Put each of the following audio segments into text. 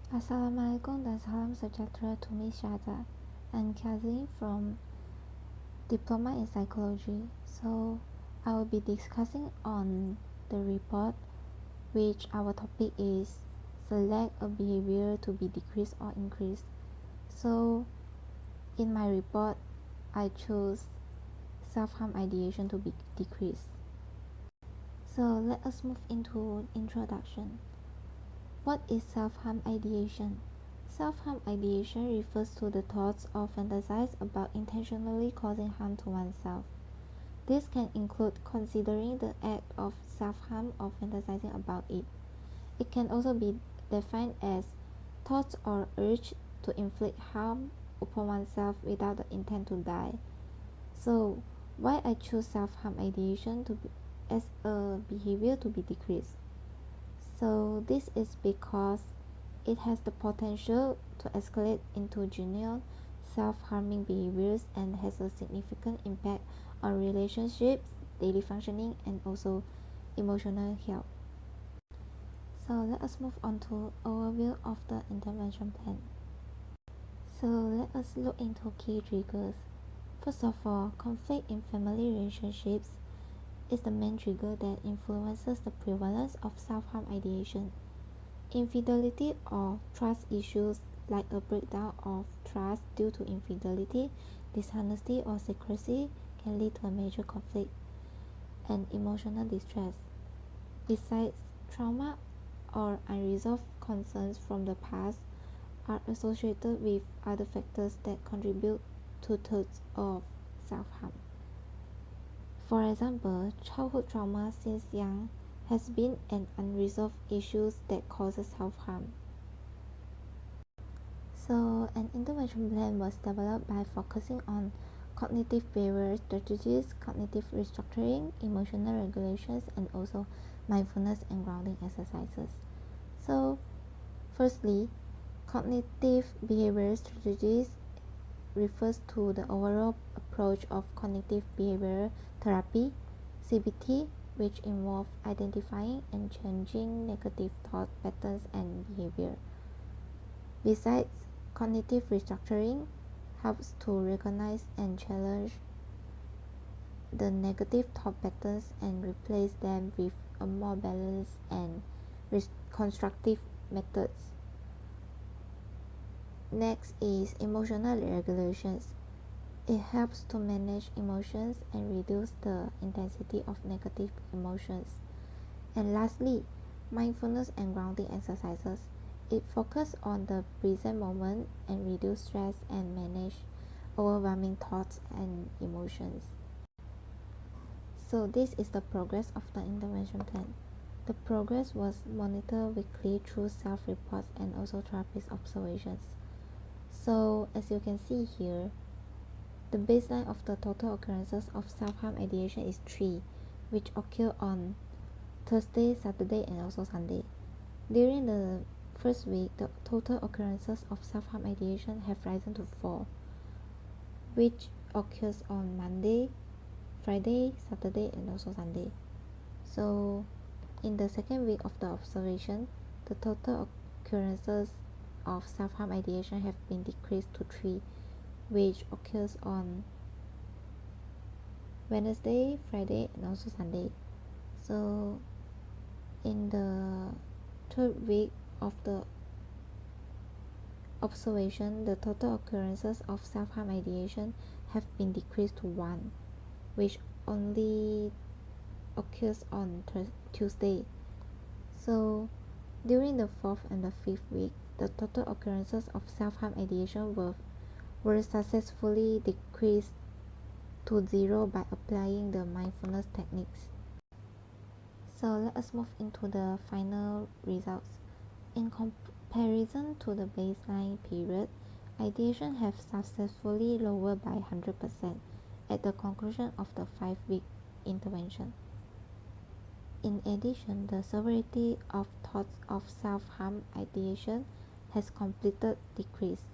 Assalamualaikum dan salam sejahtera to Miss Shaza. I'm Kazim from Diploma in Psychology. So I will be discussing on the report, which our topic is select a behavior to be decreased or increased. So in my report, I chose self-harm ideation to be decreased. So let us move into introduction. What is self-harm ideation? Self-harm ideation refers to the thoughts or fantasies about intentionally causing harm to oneself. This can include considering the act of self-harm or fantasizing about it. It can also be defined as thoughts or urge to inflict harm upon oneself without the intent to die. So, why I choose self-harm ideation as a behavior to be decreased? So this is because it has the potential to escalate into genuine self-harming behaviors and has a significant impact on relationships, daily functioning, and also emotional health. So let us move on to overview of the intervention plan. So let us look into key triggers. First of all, conflict in family relationships is the main trigger that influences the prevalence of self-harm ideation. Infidelity or trust issues like a breakdown of trust due to infidelity, dishonesty, or secrecy can lead to a major conflict and emotional distress. Besides, trauma or unresolved concerns from the past are associated with other factors that contribute to thoughts of self-harm. For example, childhood trauma since young has been an unresolved issue that causes self-harm. So, an intervention plan was developed by focusing on cognitive behavioral strategies, cognitive restructuring, emotional regulations, and also mindfulness and grounding exercises. So, firstly, cognitive behavioral strategies refers to the overall approach of cognitive behavioral therapy, CBT, which involves identifying and changing negative thought patterns and behavior. Besides, cognitive restructuring helps to recognize and challenge the negative thought patterns and replace them with a more balanced and constructive methods. Next is emotional regulations. It helps to manage emotions and reduce the intensity of negative emotions. And lastly, mindfulness and grounding exercises. It focuses on the present moment and reduce stress and manage overwhelming thoughts and emotions. So this is the progress of the intervention plan. The progress was monitored weekly through self-reports and also therapist observations. So as you can see here, the baseline of the total occurrences of self-harm ideation is 3, which occur on Thursday, Saturday, and also Sunday. During the first week, the total occurrences of self-harm ideation have risen to 4, which occurs on Monday, Friday, Saturday, and also Sunday. So, in the second week of the observation, the total occurrences of self-harm ideation have been decreased to 3, which occurs on Wednesday, Friday, and also Sunday. So, in the third week of the observation, the total occurrences of self-harm ideation have been decreased to 1, which only occurs on Tuesday. So, during the fourth and the fifth week, the total occurrences of self-harm ideation were successfully decreased to 0 by applying the mindfulness techniques. So let us move into the final results. In comparison to the baseline period, ideation have successfully lowered by 100% at the conclusion of the 5-week intervention. In addition, the severity of thoughts of self-harm ideation has completed decrease.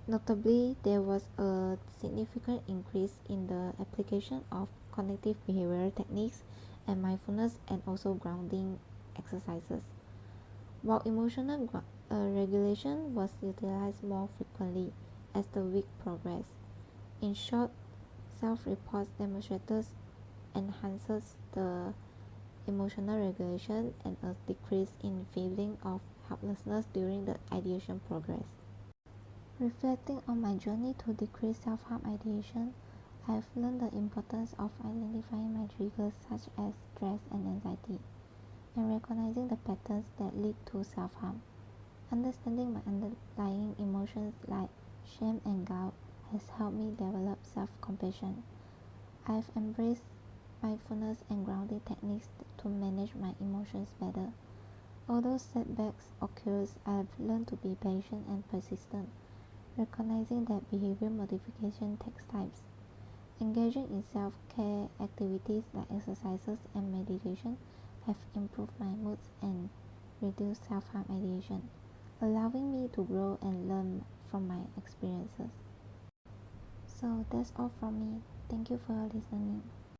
Notably, there was a significant increase in the application of cognitive behavioral techniques and mindfulness and also grounding exercises. while emotional regulation was utilized more frequently as the week progressed. In short, self-reports demonstrated enhances the emotional regulation and a decrease in feeling of helplessness during the ideation progress. Reflecting on my journey to decrease self-harm ideation, I have learned the importance of identifying my triggers such as stress and anxiety, and recognizing the patterns that lead to self-harm. Understanding my underlying emotions like shame and guilt has helped me develop self-compassion. I have embraced mindfulness and grounding techniques to manage my emotions better. Although setbacks occur, I have learned to be patient and persistent, recognizing that behavior modification takes time. Engaging in self-care activities like exercises and meditation have improved my moods and reduced self-harm ideation, allowing me to grow and learn from my experiences. So that's all from me. Thank you for listening.